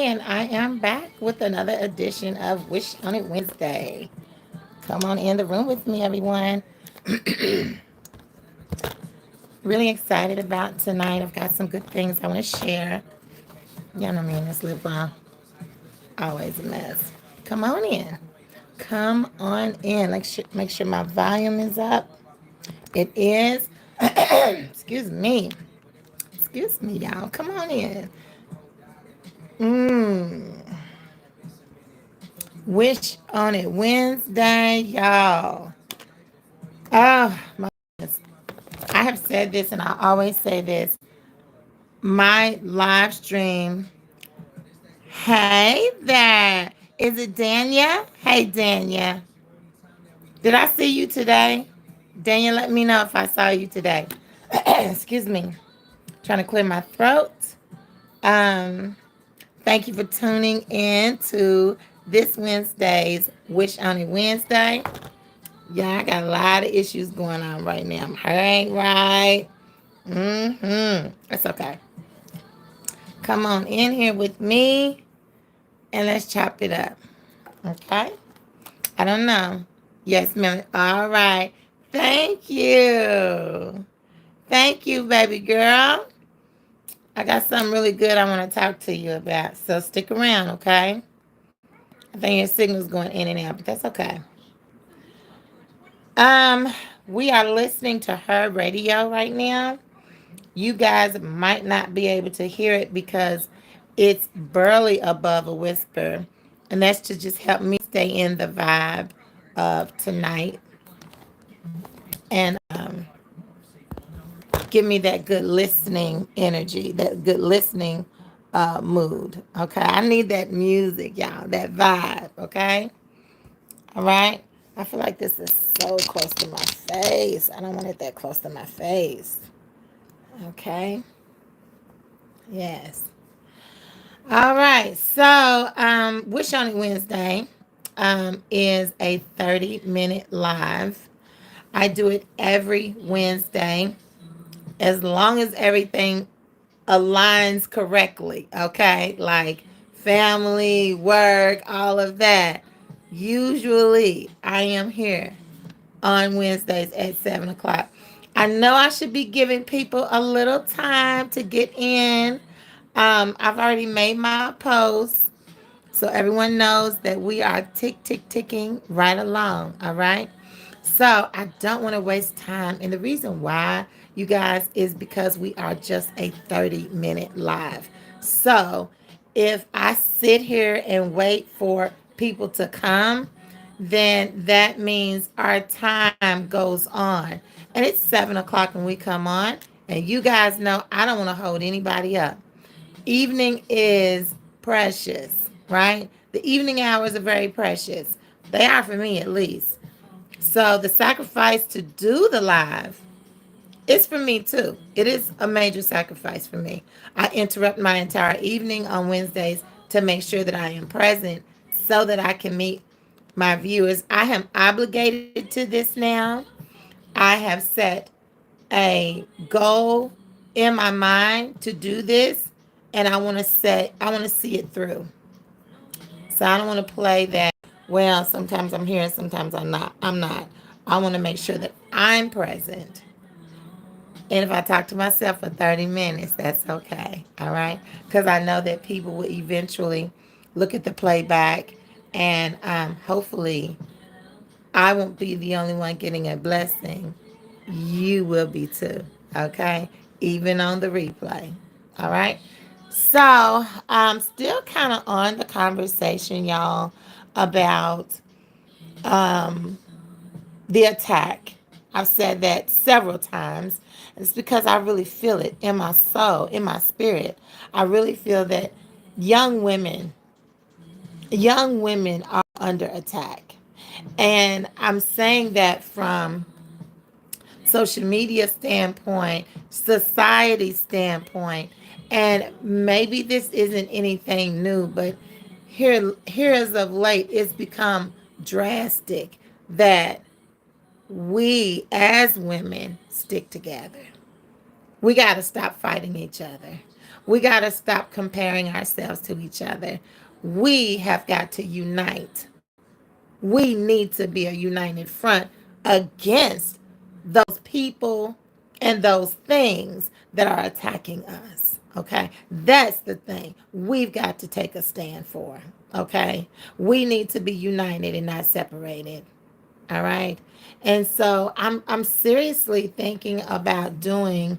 and I am back with another edition of Wish on It Wednesday. Come on in the room with me, everyone. Really excited about tonight. I've got some good things I want to share. Y'all know me in this lip balm. Always a mess. Come on in. Come on in. Make sure my volume is up. It is. Excuse me. Excuse me, y'all. Come on in. Mmm. Wish on It Wednesday, y'all. Oh, my goodness. I have said this and I always say this. My live stream. Hey there. Is it Danya? Hey, Danya. Did I see you today? Danya, let me know if I saw you today. Excuse me. Trying to clear my throat. Um, Thank you for tuning in to this Wednesday's Wish on It Wednesday. Yeah, I got a lot of issues going on right now. My hair ain't right. That's okay. Come on in here with me and let's chop it up. Okay? I don't know. Yes, ma'am. All right. Thank you. Thank you, baby girl. I got something really good I want to talk to you about. So stick around, okay? I think your signal's going in and out, but that's okay. Um, we are listening to her radio right now. You guys might not be able to hear it because it's barely above a whisper. And that's to just help me stay in the vibe of tonight and give me that good listening energy, that good listening mood. Okay. I need that music, y'all, that vibe. Okay. All right. I feel like this is so close to my face. I don't want it that close to my face. Okay. Yes. All right. So, Wish on It Wednesday is a 30-minute live. I do it every Wednesday as long as everything aligns correctly. Okay. Like family, work, all of that. Usually, I am here on Wednesdays at 7 o'clock. I know I should be giving people a little time to get in. I've already made my post so everyone knows that we are ticking right along. All right. So I don't want to waste time. And the reason why, you guys, is because we are just a 30-minute live. So if I sit here and wait for people to come, then that means our time goes on. And it's 7 o'clock when we come on. And you guys know I don't want to hold anybody up. Evening is precious, right? The evening hours are very precious. They are for me at least. So the sacrifice to do the live is for me too. It is a major sacrifice for me. I interrupt my entire evening on Wednesdays to make sure that I am present so that I can meet my viewers. I am obligated to this now. I have set a goal in my mind to do this and I want to see it through. So I don't want to play that, well, sometimes I'm here and sometimes I'm not. I want to make sure that I'm present. And if I talk to myself for 30 minutes, that's okay. All right? Because I know that people will eventually look at the playback and hopefully I won't be the only one getting a blessing. You will be too. Okay? Even on the replay. All right? So I'm still kind of on the conversation, y'all, about um, the attack. I've said that several times. It's because I really feel it in my soul, in my spirit. I really feel that young women, young women are under attack. And I'm saying that from social media standpoint, society standpoint, and maybe this isn't anything new, but here as of late, it's become drastic that we as women stick together. We got to stop fighting each other. We got to stop comparing ourselves to each other. We have got to unite. We need to be a united front against those people and those things that are attacking us. Okay. That's the thing we've got to take a stand for. Okay. We need to be united and not separated. All right. And so I'm seriously thinking about doing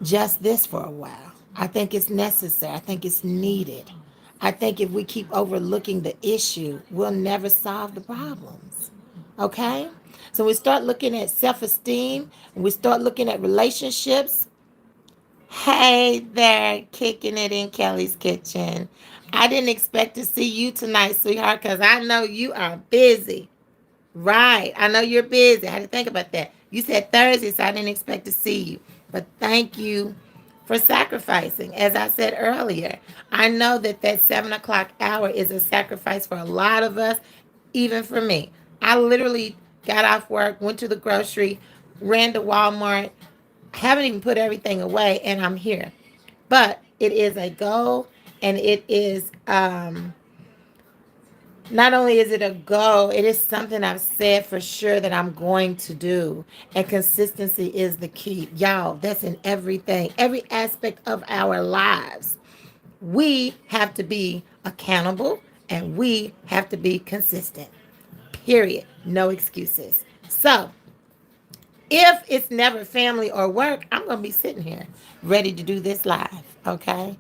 just this for a while. I think it's necessary. I think it's needed. I think if we keep overlooking the issue, we'll never solve the problems. Okay? So we start looking at self esteem and we start looking at relationships. Hey there, kicking it in Kelly's kitchen. I didn't expect to see you tonight, sweetheart, because I know you are busy. Right. I know you're busy. I had to think about that. You said Thursday, so I didn't expect to see you. But thank you for sacrificing. As I said earlier, I know that that 7 o'clock hour is a sacrifice for a lot of us, even for me. I literally got off work, went to the grocery, ran to Walmart, haven't even put everything away, and I'm here. But it is a goal, and it is not only is it a goal, it is something I've said for sure that I'm going to do. And consistency is the key. Y'all, that's in everything, every aspect of our lives. We have to be accountable and we have to be consistent. Period. No excuses. So, if it's never family or work, I'm going to be sitting here ready to do this live. Okay.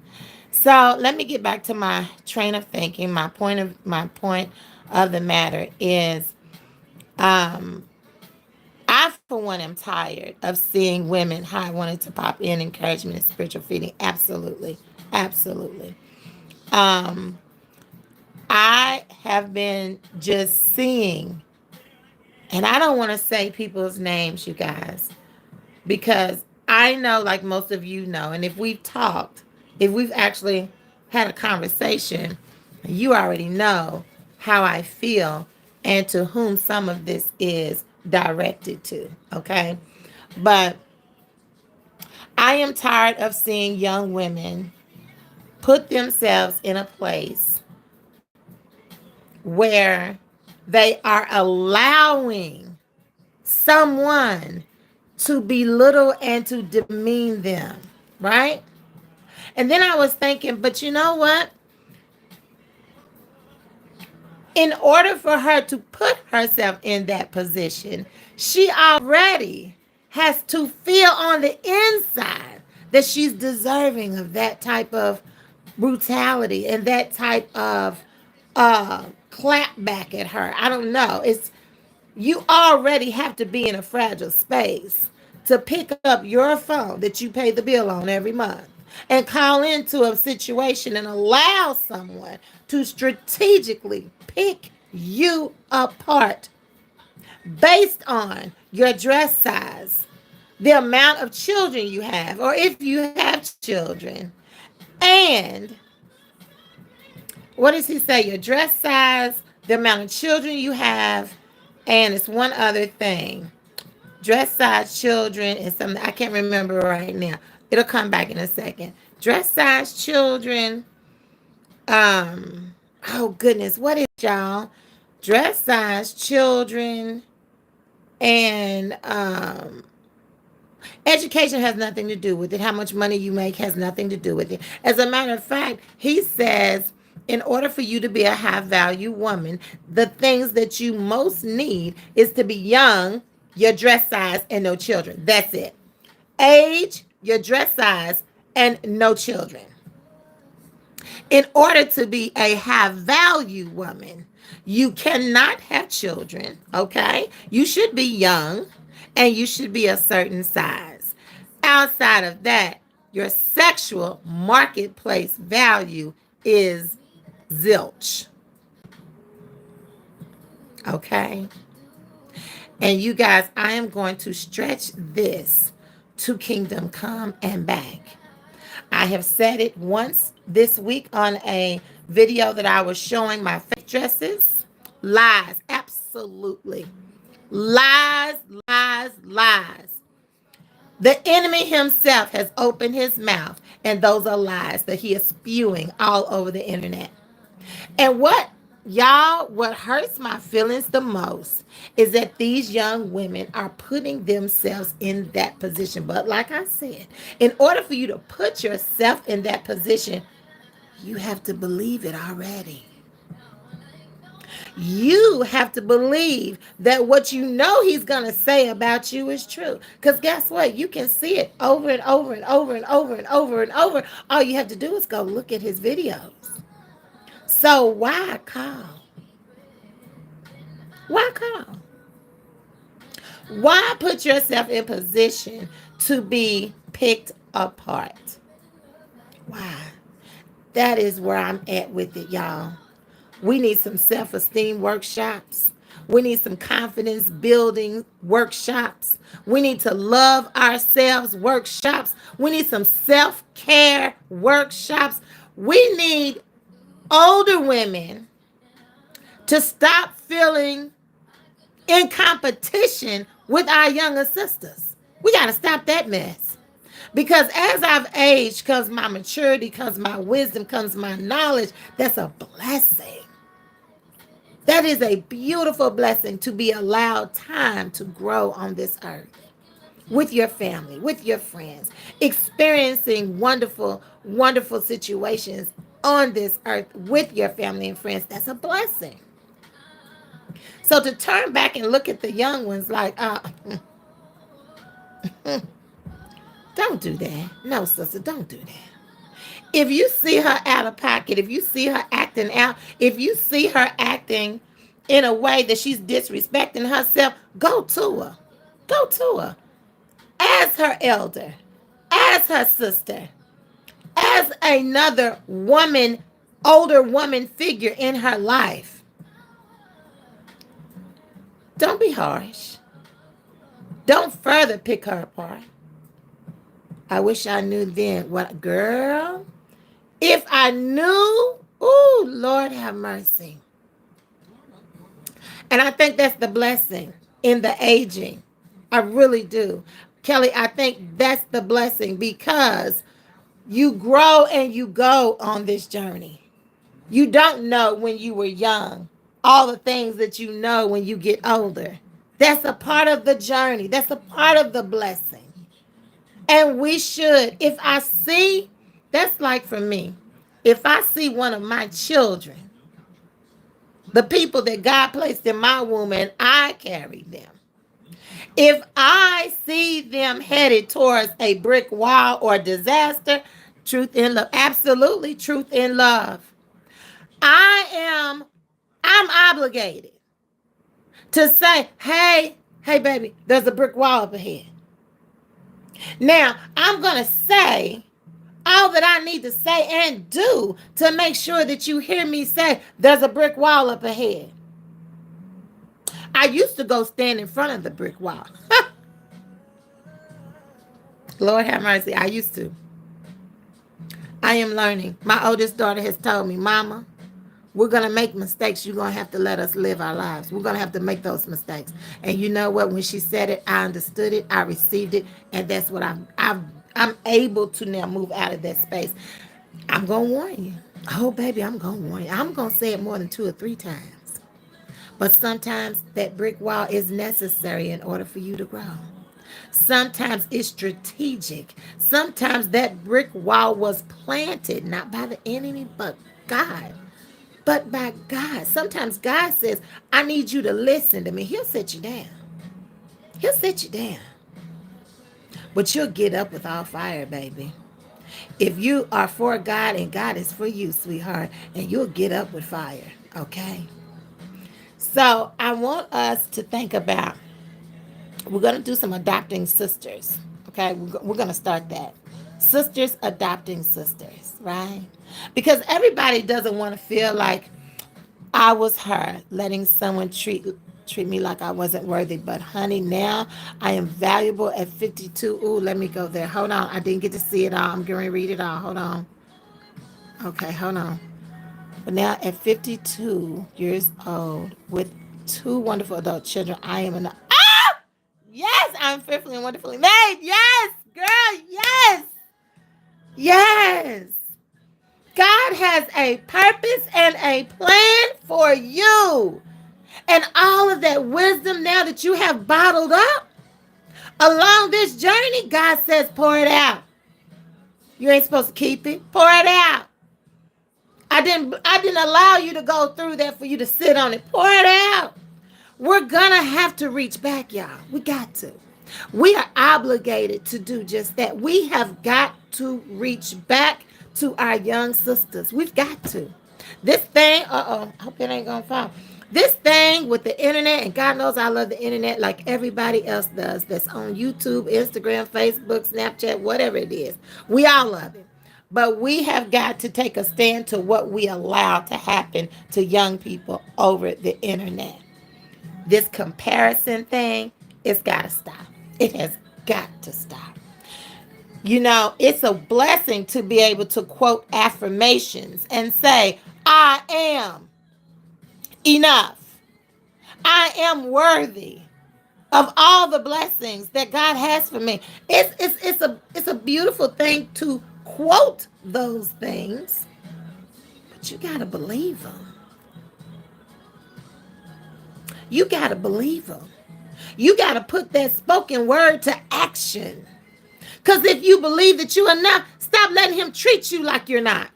So let me get back to my train of thinking. My point of the matter is, um, I for one am tired of seeing women. Hi, I wanted to pop in encouragement and spiritual feeding. Absolutely, absolutely. Um, I have been just seeing, and I don't want to say people's names, you guys, because I know, like most of you know, and if we've talked, if we've actually had a conversation, you already know how I feel and to whom some of this is directed to. Okay. But I am tired of seeing young women put themselves in a place where they are allowing someone to belittle and to demean them, right? And then I was thinking, but you know what? In order for her to put herself in that position, she already has to feel on the inside that she's deserving of that type of brutality and that type of clap back at her. I don't know. It's you already have to be in a fragile space to pick up your phone that you pay the bill on every month and call into a situation and allow someone to strategically pick you apart based on your dress size, the amount of children you have, or if you have children, and what does he say? Your dress size, the amount of children you have, and it's one other thing. Dress size children is something I can't remember right now. It'll come back in a second. Dress size children. Um, oh goodness, what is y'all? Dress size children and education has nothing to do with it. How much money you make has nothing to do with it. As a matter of fact, he says in order for you to be a high value woman, the things that you most need is to be young, your dress size, and no children. That's it. Age, your dress size, and no children. In order to be a high value woman, you cannot have children, okay? You should be young and you should be a certain size. Outside of that, your sexual marketplace value is zilch, okay? And you guys, I am going to stretch this to kingdom come and back. I have said it once this week on a video that I was showing my fake dresses. Lies, absolutely. Lies, lies, lies. The enemy himself has opened his mouth, and those are lies that he is spewing all over the internet. And what hurts my feelings the most is that these young women are putting themselves in that position. But like I said, in order for you to put yourself in that position, you have to believe it already. You have to believe that what you know he's going to say about you is true. Because guess what? You can see it over and over and over and over and over and over. All you have to do is go look at his videos. So why call? Why call? Why put yourself in position to be picked apart? Why? That is where I'm at with it, y'all. We need some self esteem workshops. We need some confidence building workshops. We need to love ourselves workshops. We need some self care workshops. We need older women to stop feeling in competition with our younger sisters. We got to stop that mess. Because as I've aged, comes my maturity, comes my wisdom, comes my knowledge. That's a blessing. That is a beautiful blessing to be allowed time to grow on this earth with your family, with your friends, experiencing wonderful, wonderful situations on this earth with your family and friends. That's a blessing. So to turn back and look at the young ones like, don't do that. No, sister, don't do that. If you see her out of pocket, if you see her acting out, if you see her acting in a way that she's disrespecting herself, go to her. Go to her. As her elder, as her sister, as another woman, older woman figure in her life. Don't be harsh. Don't further pick her apart. I wish I knew then what, girl. If I knew, oh, Lord have mercy. And I think that's the blessing in the aging. I really do. Kelly, I think that's the blessing because you grow and you go on this journey. You don't know when you were young all the things that you know when you get older. That's a part of the journey. That's a part of the blessing. And we should, if I see, that's like for me, if I see one of my children, the people that God placed in my womb and I carried them, if I see them headed towards a brick wall or disaster, truth in love, absolutely truth in love, I'm obligated to say, hey, baby, there's a brick wall up ahead. Now, I'm going to say all that I need to say and do to make sure that you hear me say, there's a brick wall up ahead. I used to go stand in front of the brick wall. Lord have mercy, I used to. I am learning. My oldest daughter has told me, Mama, we're going to make mistakes. You're going to have to let us live our lives. We're going to have to make those mistakes. And you know what? When she said it, I understood it. I received it. And that's what I'm able to now move out of that space. I'm going to warn you. Oh, baby, I'm going to warn you. I'm going to say it more than 2 or 3 times. But sometimes that brick wall is necessary in order for you to grow. Sometimes it's strategic. Sometimes that brick wall was planted, not by the enemy, but God. But by God. Sometimes God says, I need you to listen to me. He'll sit you down. He'll sit you down. But you'll get up with all fire, baby. If you are for God and God is for you, sweetheart, and you'll get up with fire, okay? So I want us to think about, we're going to do some adopting sisters, okay? We're going to start that. Sisters adopting sisters, right? Because everybody doesn't want to feel like I was her, letting someone treat me like I wasn't worthy. But honey, now I am valuable at 52. Ooh, let me go there. Hold on. I didn't get to see it all. I'm going to read it all. Hold on. Okay, hold on. But now at 52 years old with 2 wonderful adult children, I am an... Yes, I'm fearfully and wonderfully made. Yes, girl. Yes. Yes. God has a purpose and a plan for you. And all of that wisdom now that you have bottled up along this journey, God says, pour it out. You ain't supposed to keep it. Pour it out. I didn't allow you to go through that for you to sit on it. Pour it out. We're gonna have to reach back, y'all. We got to. We are obligated to do just that. We have got to reach back to our young sisters. We've got to. This thing, I hope it ain't gonna fall. This thing with the internet, and God knows I love the internet like everybody else does, that's on YouTube, Instagram, Facebook, Snapchat, whatever it is. We all love it. But we have got to take a stand to what we allow to happen to young people over the internet. This comparison thing, it's got to stop. It has got to stop. You know, it's a blessing to be able to quote affirmations and say, I am enough. I am worthy of all the blessings that God has for me. It's a beautiful thing to quote those things, but you got to believe them. You got to believe them. You got to put that spoken word to action. Because if you believe that you're enough, stop letting him treat you like you're not.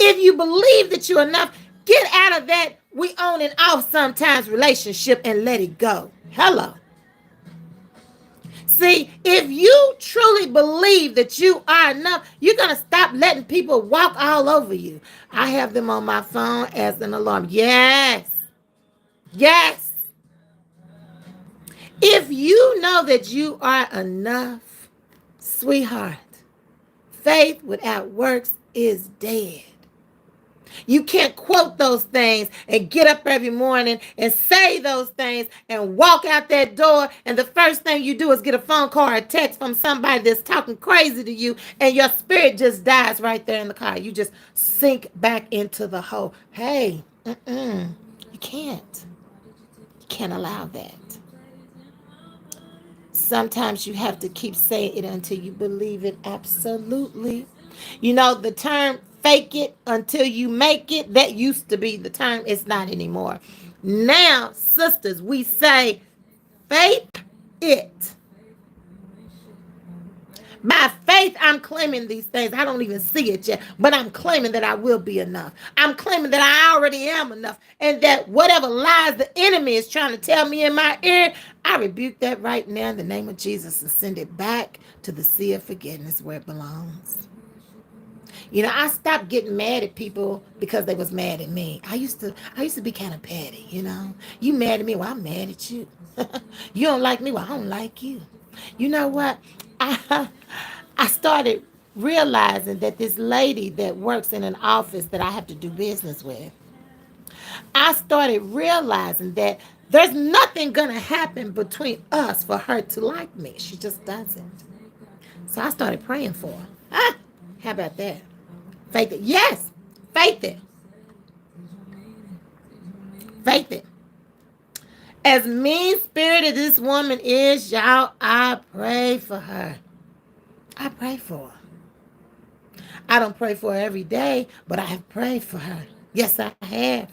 If you believe that you're enough, get out of that we on and off sometimes relationship and let it go. Hello. See, if you truly believe that you are enough, you're going to stop letting people walk all over you. I have them on my phone as an alarm. Yes. Yes. If you know that you are enough, sweetheart, faith without works is dead. You can't quote those things and get up every morning and say those things and walk out that door, and the first thing you do is get a phone call or a text from somebody that's talking crazy to you, and your spirit just dies right there in the car. You just sink back into the hole. Hey, you can't. You can't allow that. Sometimes you have to keep saying it until you believe it absolutely. You know, the term fake it until you make it, that used to be the term. It's not anymore. Now, sisters, we say faith it. By faith, I'm claiming these things. I don't even see it yet, but I'm claiming that I will be enough. I'm claiming that I already am enough, and that whatever lies the enemy is trying to tell me in my ear, I rebuke that right now in the name of Jesus and send it back to the sea of forgiveness where it belongs. You know, I stopped getting mad at people because they was mad at me. I used to be kind of petty, you know. You mad at me, well, I'm mad at you. You don't like me, well, I don't like you. You know what? I started realizing that this lady that works in an office that I have to do business with, I started realizing that there's nothing going to happen between us for her to like me. She just doesn't. So I started praying for her. How about that? Faith it. Yes, faith it. Faith it. As mean-spirited this woman is, y'all, I pray for her. I pray for her. I don't pray for her every day, but I have prayed for her. Yes, I have.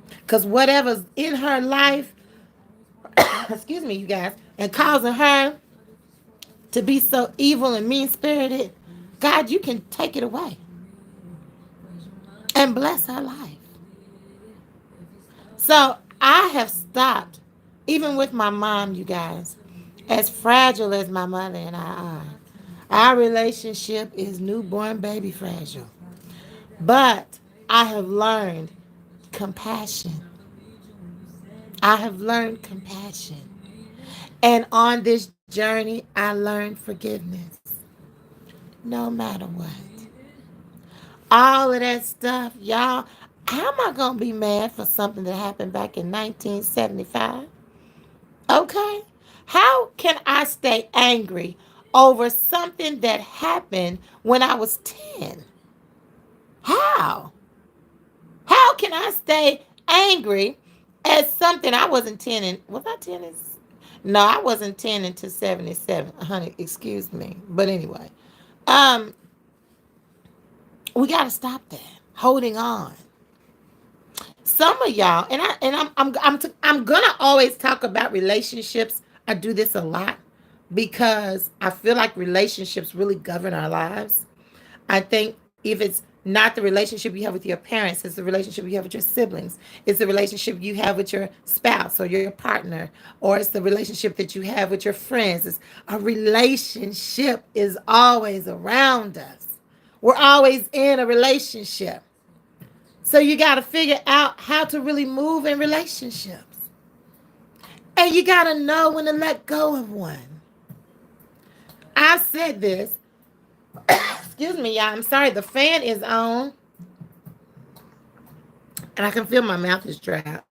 Because whatever's in her life, excuse me, you guys, and causing her to be so evil and mean-spirited, God, you can take it away and bless her life. So I have stopped, even with my mom, you guys, as fragile as my mother and I are. Our relationship is newborn baby fragile. But I have learned compassion. I have learned compassion. And on this journey, I learned forgiveness. No matter what. All of that stuff, y'all, how am I going to be mad for something that happened back in 1975? Okay? How can I stay angry over something that happened when I was 10? How? How can I stay angry at something I wasn't 10 and was I 10? No, I wasn't 10 until 77. Honey, excuse me. But anyway, um, we got to stop that. Holding on. Some of y'all, and I'm gonna always talk about relationships. I do this a lot because I feel like relationships really govern our lives. I think if it's not the relationship you have with your parents, it's the relationship you have with your siblings. It's the relationship you have with your spouse or your partner, or it's the relationship that you have with your friends. It's a relationship is always around us. We're always in a relationship. So you got to figure out how to really move in relationships. And you got to know when to let go of one. I've said this. Excuse me, y'all. I'm sorry. The fan is on and I can feel my mouth is dry.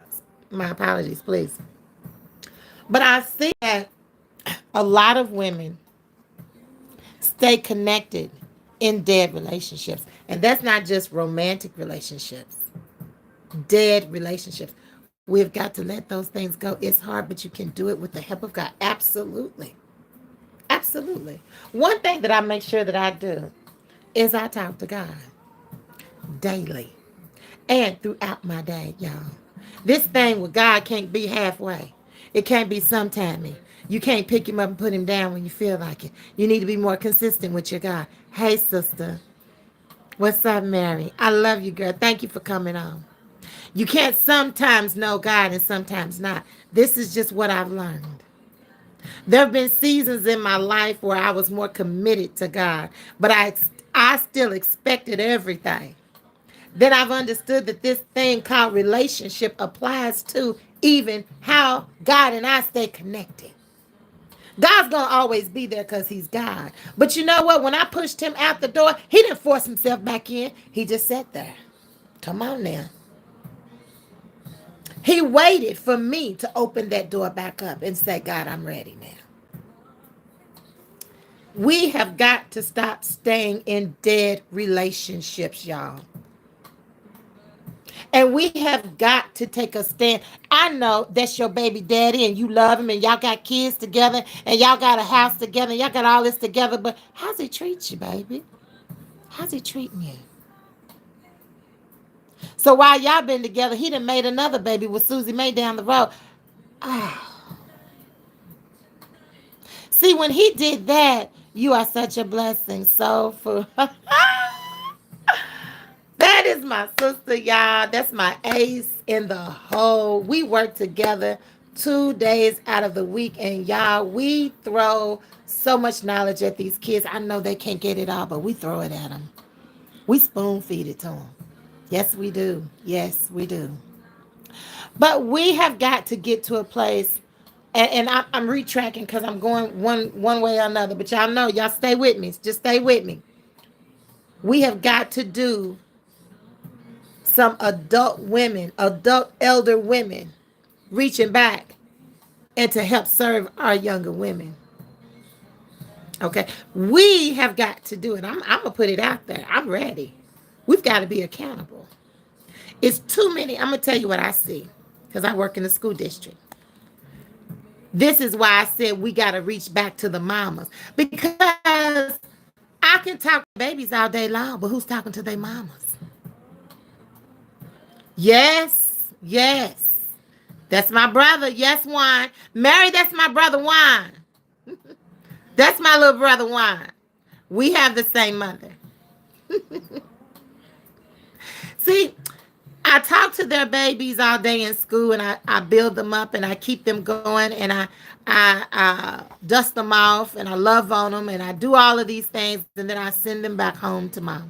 My apologies, please. But I see that a lot of women stay connected in dead relationships. And that's not just romantic relationships, dead relationships. We've got to let those things go. It's hard, but you can do it with the help of God. Absolutely. Absolutely. One thing that I make sure that I do is I talk to God daily and throughout my day, y'all. This thing with God can't be halfway. It can't be sometimey. You can't pick him up and put him down when you feel like it. You need to be more consistent with your God. Hey, sister. What's up, Mary? I love you, girl. Thank you for coming on. You can't sometimes know God and sometimes not. This is just what I've learned. There have been seasons in my life where I was more committed to God, but I still expected everything. Then I've understood that this thing called relationship applies to even how God and I stay connected. God's going to always be there because he's God. But you know what? When I pushed him out the door, he didn't force himself back in. He just sat there. Come on now. He waited for me to open that door back up and say, God, I'm ready now. We have got to stop staying in dead relationships, y'all. And we have got to take a stand. I know that's your baby daddy and you love him and y'all got kids together and y'all got a house together and y'all got all this together, but how's he treat you, baby? How's he treating you? So while y'all been together, he done made another baby with Susie Mae down the road. Ah, see, when he did that, you are such a blessing. So for that is my sister, y'all. That's my ace in the hole. We work together 2 days out of the week, and y'all, we throw so much knowledge at these kids. I know they can't get it all, but we throw it at them. We spoon feed it to them. Yes, we do. Yes, we do. But we have got to get to a place, and I'm retracking because I'm going one way or another. But y'all know, y'all stay with me. Just stay with me. We have got to do some adult women, adult elder women, reaching back and to help serve our younger women. Okay, we have got to do it. I'm gonna put it out there. I'm ready. We've got to be accountable. It's too many. I'm gonna tell you what I see because I work in the school district. This is why I said we got to reach back to the mamas because I can talk to babies all day long, but who's talking to their mamas? Yes, yes. That's my brother. Yes, Juan. Mary, that's my brother Juan. That's my little brother Juan. We have the same mother. See, I talk to their babies all day in school and I build them up and I keep them going and I dust them off and I love on them and I do all of these things and then I send them back home to mama.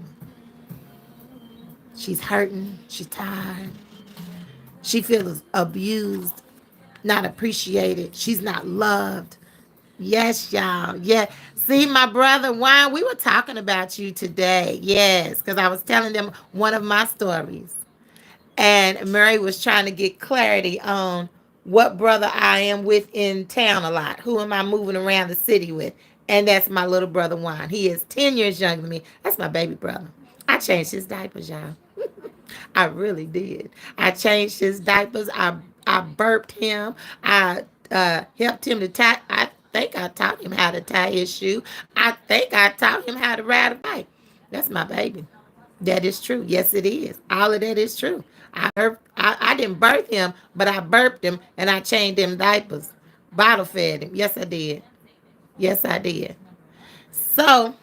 She's hurting. She's tired. She feels abused, not appreciated. She's not loved. Yes, y'all. Yeah. See, my brother, why we were talking about you today. Yes, because I was telling them one of my stories. And Mary was trying to get clarity on what brother I am with in town a lot. Who am I moving around the city with? And that's my little brother Juan. He is 10 years younger than me. That's my baby brother. I changed his diapers, y'all. I really did. I changed his diapers. I burped him. helped him to tie. I think I taught him how to tie his shoe. I think I taught him how to ride a bike. That's my baby. That is true. Yes, it is. All of that is true. I didn't birth him, but I burped him and I changed him diapers, bottle fed him. Yes, I did. Yes, I did. So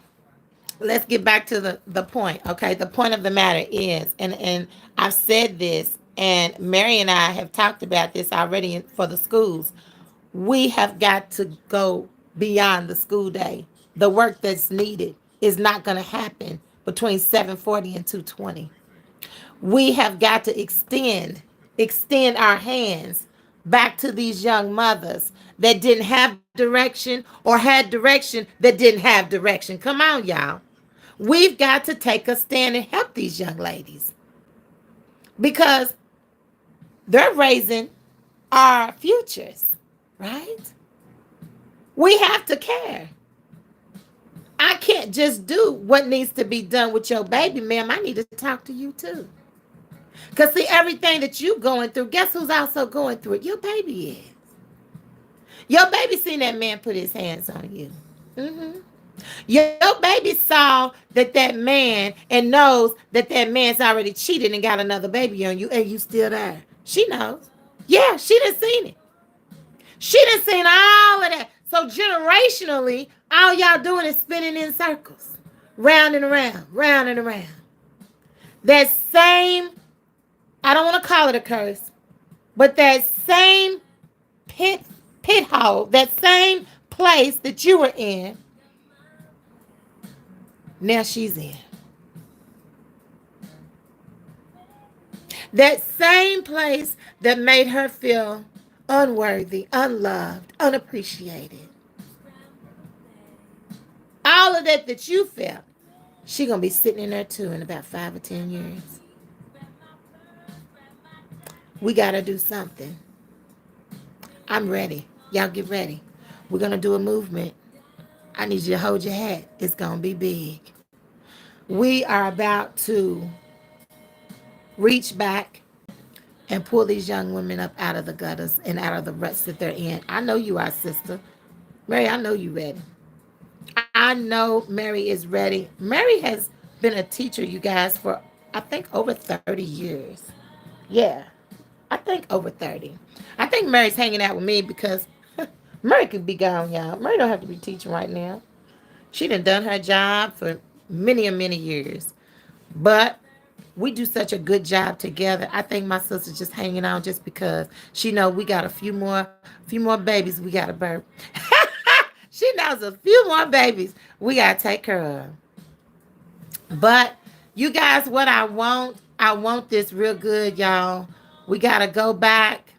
let's get back to the point. Okay, the point of the matter is, and I've said this, and Mary and I have talked about this already for the schools. We have got to go beyond the school day. The work that's needed is not going to happen between 7:40 and 2:20. We have got to extend our hands back to these young mothers that didn't have direction or had direction that didn't have direction. Come on, y'all. We've got to take a stand and help these young ladies because they're raising our futures, right? We have to care. I can't just do what needs to be done with your baby, ma'am. I need to talk to you too. Because see, everything that you going through, guess who's also going through it? Your baby is. Your baby seen that man put his hands on you. Mm-hmm. Your baby saw that man and knows that man's already cheated and got another baby on you, and you still there. She knows. Yeah, she done seen it. She done seen all of that. So generationally, all y'all doing is spinning in circles, round and around, round and around. That same, I don't want to call it a curse, but that same pit hole, that same place that you were in, now she's in. That same place that made her feel unworthy, unloved, unappreciated. All of that you felt, she gonna be sitting in there too in about 5 or 10 years. We gotta do something. I'm ready. Y'all get ready. We're gonna do a movement. I need you to hold your hat. It's gonna be big. We are about to reach back and pull these young women up out of the gutters and out of the ruts that they're in. I know you are, sister. Mary, I know you ready. I know Mary is ready. Mary has been a teacher, you guys, for I think over 30 years. Yeah, I think over 30. I think Mary's hanging out with me because Mary could be gone, y'all. Mary don't have to be teaching right now. She done her job for many and many years. But we do such a good job together. I think my sister's just hanging on just because she know we got a few more babies we gotta birth. She knows a few more babies we gotta take care of. But you guys, what I want this real good, y'all. We gotta go back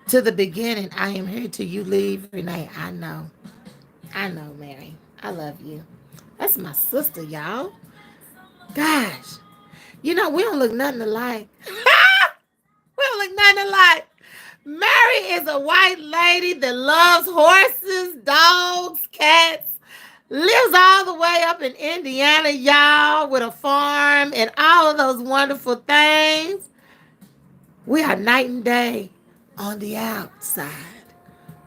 to the beginning. I am here till you leave, Renee. I know, Mary. I love you. That's my sister, y'all. Gosh. You know, we don't look nothing alike. We don't look nothing alike. Mary is a white lady that loves horses, dogs, cats, lives all the way up in Indiana, y'all, with a farm and all of those wonderful things. We are night and day on the outside,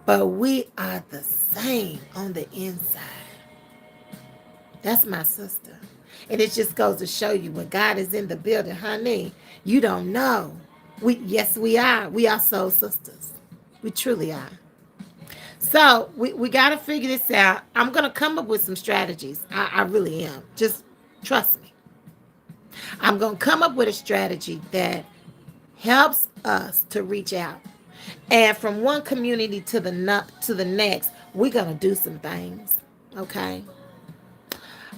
but we are the same on the inside. That's my sister. And it just goes to show you when God is in the building, honey, you don't know. Yes, we are. We are soul sisters. We truly are. So we got to figure this out. I'm going to come up with some strategies. I really am. Just trust me. I'm going to come up with a strategy that helps us to reach out. And from one community to the next, we're going to do some things. Okay?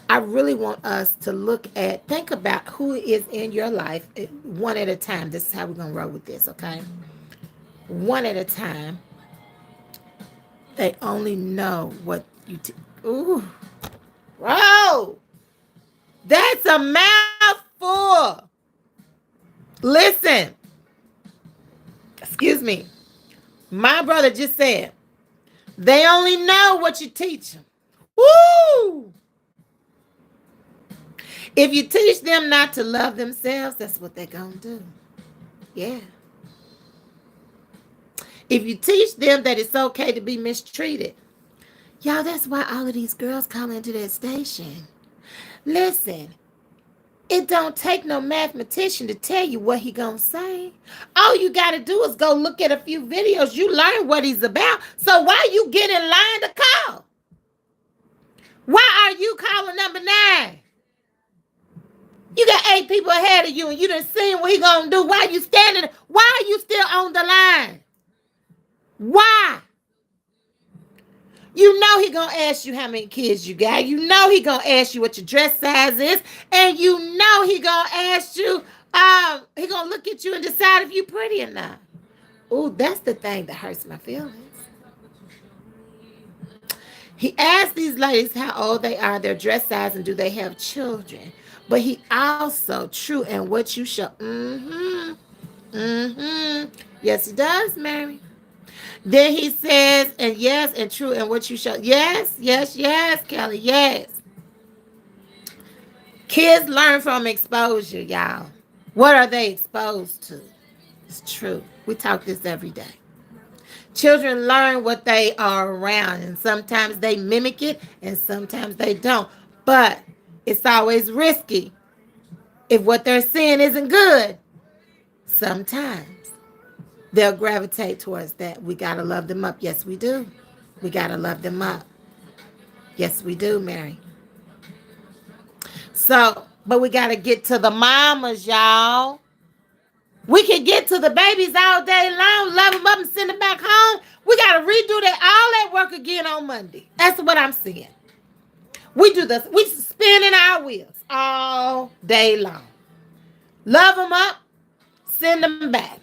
I really want us to think about who is in your life one at a time. This is how we're going to roll with this, okay? One at a time. They only know what you... Ooh. Bro! That's a mouthful. Listen. Excuse me. My brother just said, they only know what you teach them. Woo! If you teach them not to love themselves, that's what they're going to do. Yeah. If you teach them that it's okay to be mistreated, y'all, that's why all of these girls call into that station. Listen, it don't take no mathematician to tell you what he gonna say. All you gotta do is go look at a few videos. You learn what he's about. So why you get in line to call? Why are you calling number 9? You got 8 people ahead of you and you done seen what he gonna do. Why you standing? Why are you still on the line? Why? You know he gonna ask you how many kids you got. You know he gonna ask you what your dress size is, and you know he gonna ask you. He gonna look at you and decide if you pretty or not. Ooh, that's the thing that hurts my feelings. He asked these ladies how old they are, their dress size, and do they have children. But he also true and what you show. Yes, he does, Mary. Then he says, and yes, and true, and what you show. Yes, yes, yes, Kelly, yes. Kids learn from exposure, y'all. What are they exposed to? It's true. We talk this every day. Children learn what they are around, and sometimes they mimic it, and sometimes they don't. But it's always risky if what they're seeing isn't good. Sometimes they'll gravitate towards that. We got to love them up. Yes, we do. We got to love them up. Yes, we do, Mary. So, but we got to get to the mamas, y'all. We can get to the babies all day long, love them up and send them back home. We got to redo all that work again on Monday. That's what I'm seeing. We do this. We spinning our wheels all day long. Love them up, send them back.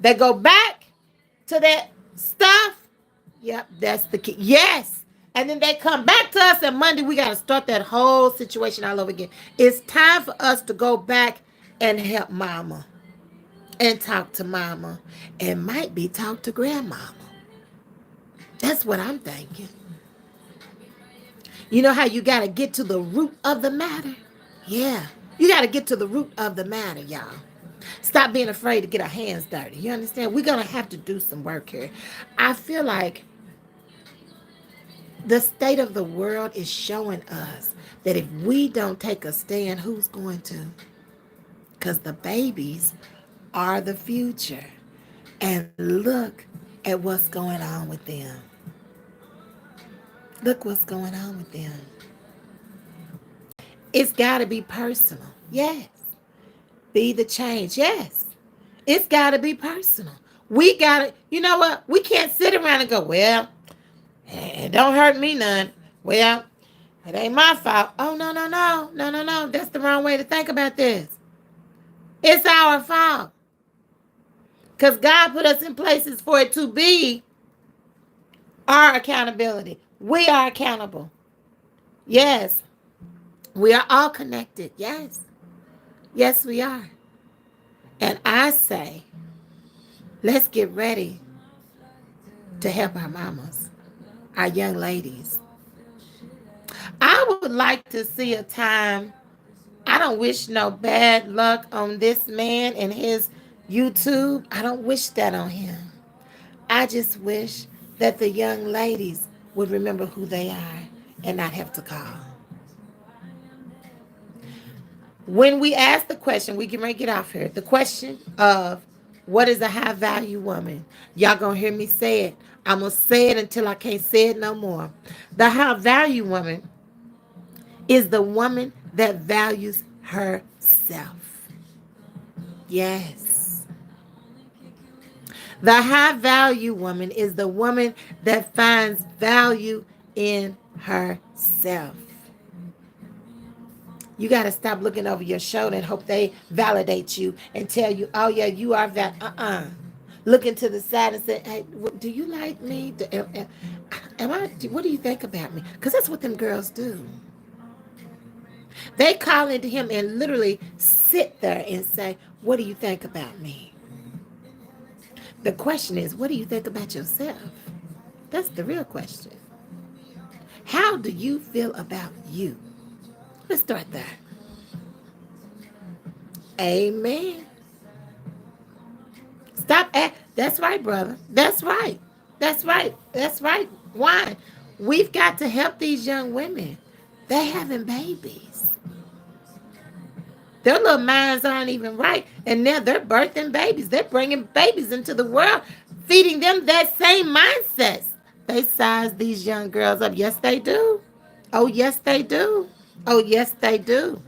They go back to that stuff. Yep, that's the key. Yes. And then they come back to us and Monday we got to start that whole situation all over again. It's time for us to go back and help mama and talk to mama and might be talk to grandmama. That's what I'm thinking. You know how you got to get to the root of the matter? Yeah. You got to get to the root of the matter, y'all. Stop being afraid to get our hands dirty. You understand? We're going to have to do some work here. I feel like the state of the world is showing us that if we don't take a stand, who's going to? Because the babies are the future. And look at what's going on with them. Look what's going on with them. It's got to be personal. Yes. Be the change. Yes. It's got to be personal. We got to, you know what? We can't sit around and go, well, it don't hurt me none. Well, it ain't my fault. Oh, no, no, no. No, no, no. That's the wrong way to think about this. It's our fault. Because God put us in places for it to be our accountability. We are accountable. Yes. We are all connected. Yes. Yes, we are. And I say, let's get ready to help our mamas, our young ladies. I would like to see a time. I don't wish no bad luck on this man and his YouTube. I don't wish that on him. I just wish that the young ladies would remember who they are and not have to call. When we ask the question, we can make it off here. The question of what is a high value woman? Y'all gonna hear me say it. I'm gonna say it until I can't say it no more. The high value woman is the woman that values herself. Yes. The high value woman is the woman that finds value in herself. You got to stop looking over your shoulder and hope they validate you and tell you, oh, yeah, you are that. Looking to the side and say, hey, do you like me? What do you think about me? Because that's what them girls do. They call into him and literally sit there and say, what do you think about me? The question is, what do you think about yourself? That's the real question. How do you feel about you? Let's start there. Amen. Stop. That's right, brother. That's right. That's right. That's right. Why? We've got to help these young women. They're having babies. Their little minds aren't even right. And now they're birthing babies. They're bringing babies into the world, feeding them that same mindsets. They size these young girls up. Yes, they do. Oh, yes, they do. Oh, yes, they do.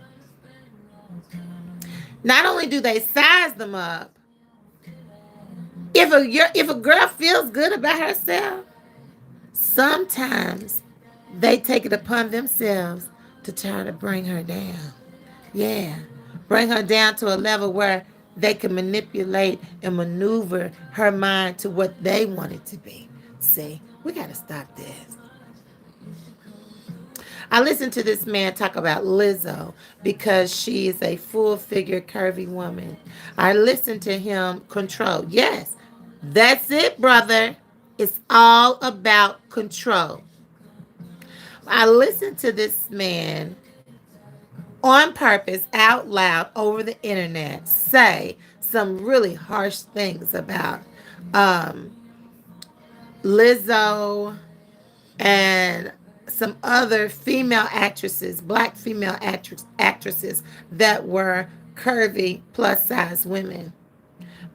Not only do they size them up, if a girl feels good about herself, sometimes they take it upon themselves to try to bring her down. Yeah. Bring her down to a level where they can manipulate and maneuver her mind to what they want it to be. See, we got to stop this. I listened to this man talk about Lizzo because she is a full figure, curvy woman. I listened to him control. Yes, that's it, brother. It's all about control. I listened to this man on purpose, out loud, over the internet, say some really harsh things about um, Lizzo and some other female actresses, black female actresses that were curvy, plus size women,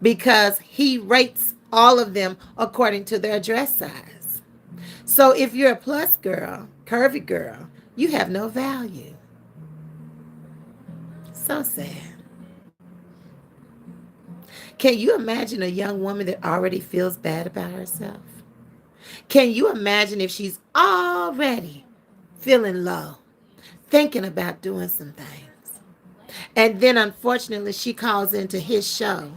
because he rates all of them according to their dress size. So if you're a plus girl, curvy girl, you have no value. So sad. Can you imagine a young woman that already feels bad about herself? Can you imagine if she's already feeling low, thinking about doing some things? And then unfortunately, she calls into his show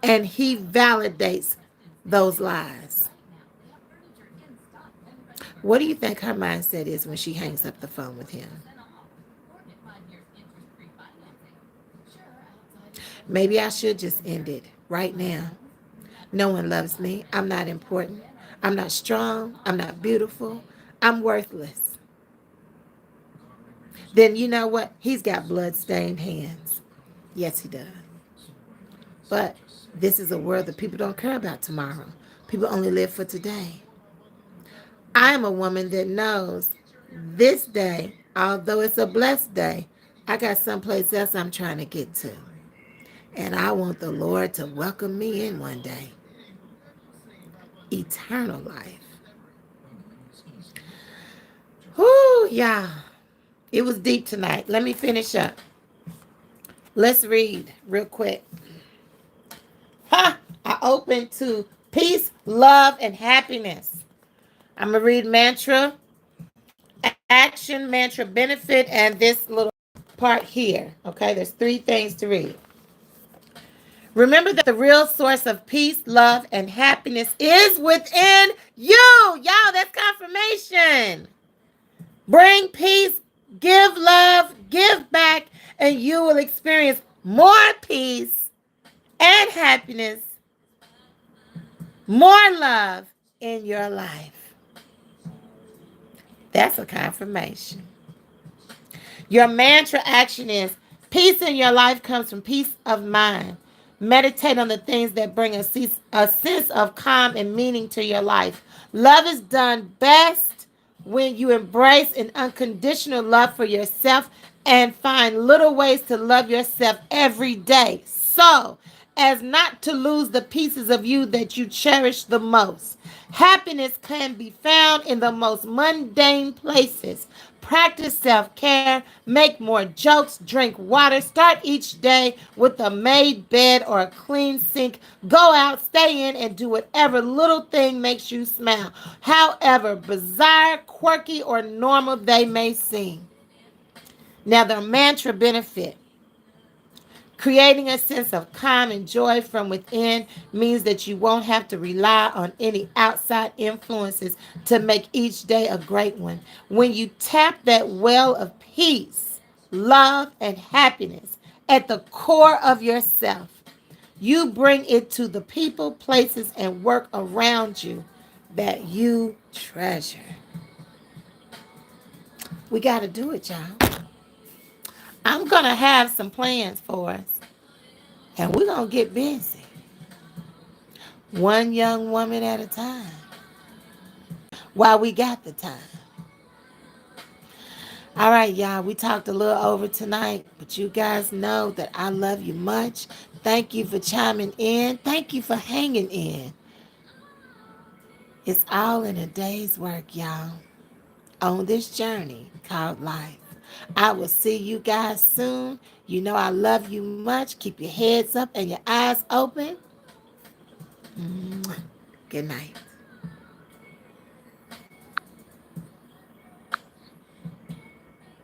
and he validates those lies. What do you think her mindset is when she hangs up the phone with him? Maybe I should just end it right now. No one loves me. I'm not important. I'm not strong. I'm not beautiful. I'm worthless. Then you know what? He's got blood-stained hands. Yes, he does. But this is a world that people don't care about tomorrow. People only live for today. I am a woman that knows this day, although it's a blessed day, I got someplace else I'm trying to get to. And I want the Lord to welcome me in one day. Eternal life. Whoo, yeah. It was deep tonight. Let me finish up. Let's read real quick. Ha! I opened to peace, love, and happiness. I'm going to read mantra, action, mantra, benefit, and this little part here. Okay, there's 3 things to read. Remember that the real source of peace, love, and happiness is within you. Y'all, that's confirmation. Bring peace, give love, give back, and you will experience more peace and happiness, more love in your life. That's a confirmation. Your mantra action is peace in your life comes from peace of mind. Meditate on the things that bring a sense of calm and meaning to your life. Love is done best when you embrace an unconditional love for yourself and find little ways to love yourself every day, so as not to lose the pieces of you that you cherish the most. Happiness can be found in the most mundane places. Practice self-care, make more jokes, drink water, start each day with a made bed or a clean sink. Go out, stay in, and do whatever little thing makes you smile, however bizarre, quirky, or normal they may seem. Now, the mantra benefit. Creating a sense of calm and joy from within means that you won't have to rely on any outside influences to make each day a great one. When you tap that well of peace, love, and happiness at the core of yourself, you bring it to the people, places, and work around you that you treasure. We got to do it, y'all. I'm going to have some plans for us, and we're going to get busy. one young woman at a time while we got the time. All right, y'all, we talked a little over tonight, but you guys know that I love you much. Thank you for chiming in. Thank you for hanging in. It's all in a day's work, y'all, on this journey called life. I will see you guys soon. You know I love you much. Keep your heads up and your eyes open. Good night.